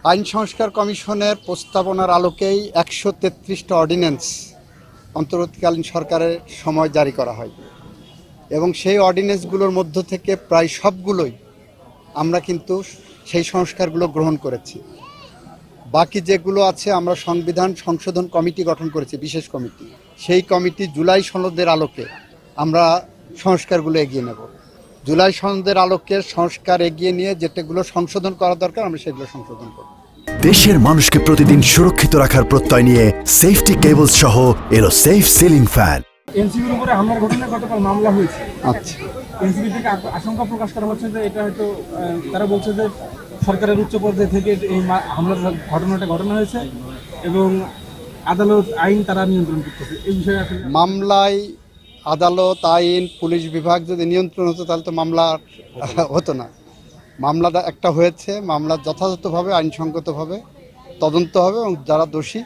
আইন সংস্কার কমিশনের প্রস্তাবনার আলোকেই ১৩৩টা অর্ডিন্যান্স অন্তর্বর্তীকালীন সরকারের সময় জারি করা হয় এবং সেই অর্ডিন্যান্সগুলোর মধ্য থেকে প্রায় সবগুলোই আমরা কিন্তু সেই সংস্কারগুলো গ্রহণ করেছি। বাকি যেগুলো আছে আমরা সংবিধান সংশোধন কমিটি গঠন করেছি, বিশেষ কমিটি। সেই কমিটি জুলাই সনদের আলোকে আমরা সংস্কারগুলো এগিয়ে নেব। জুলাই সনদের আলোকে সংস্কার এগিয়ে নিয়ে যেটাগুলো সংশোধন করা দরকার আমরা সেগুলো সংশোধন করব। দেশের মানুষকে প্রতিদিন সুরক্ষিত রাখার প্রত্যয় নিয়ে সেফটি কেবলস সহ এলো সেফ সিলিং ফ্যান। এনসিবির উপরে হামলার ঘটনায় গতকাল মামলা হয়েছে। আচ্ছা, এনসিবি থেকে আশঙ্কা প্রকাশ করা হচ্ছে যে এটা হয়তো তারা বলছে যে সরকারের উচ্চ পর্যায়ে থেকে এই হামলার ঘটনাটা ঘটানো হয়েছে এবং আদালত আইন তারা নিয়ন্ত্রণ করতেছে। এই বিষয়ে মামলায় আদালত, আইন, পুলিশ বিভাগ যদি নিয়ন্ত্রণ হতো তাহলে তো মামলা হতো না। মামলাটা একটা হয়েছে, মামলা যথাযথভাবে আইনসঙ্গতভাবে তদন্ত হবে এবং যারা দোষী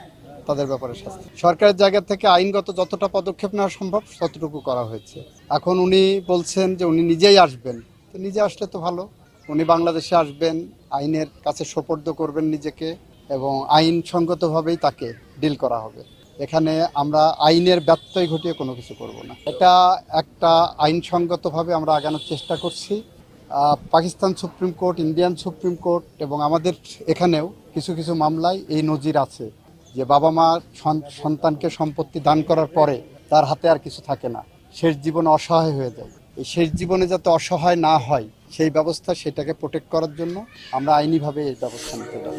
তাদের ব্যাপারে শাস্তি। সরকারের জায়গা থেকে আইনগত যতটা পদক্ষেপ নেওয়া সম্ভব ততটুকু করা হয়েছে। এখন উনি বলছেন যে উনি নিজেই আসবেন, তো নিজে আসলে তো ভালো। উনি বাংলাদেশে আসবেন, আইনের কাছে সোপর্দ করবেন নিজেকে এবং আইনসঙ্গতভাবেই তাকে ডিল করা হবে। এখানে আমরা আইনের ব্যত্যয় ঘটিয়ে কোনো কিছু করব না। এটা একটা আইনসঙ্গতভাবে আমরা আগানোর চেষ্টা করছি। Pakistan supreme court, Indian supreme court এবং আমাদের এখানেও কিছু কিছু মামলায় এই নজির আছে যে বাবা মা সন্তানকে সম্পত্তি দান করার পরে তার হাতে আর কিছু থাকে না, শেষ জীবনে অসহায় হয়ে যায়। এই শেষ জীবনে যাতে অসহায় না হয় সেই ব্যবস্থা, সেটাকে প্রোটেক্ট করার জন্য আমরা আইনিভাবে এই ব্যবস্থা নিতে যাব।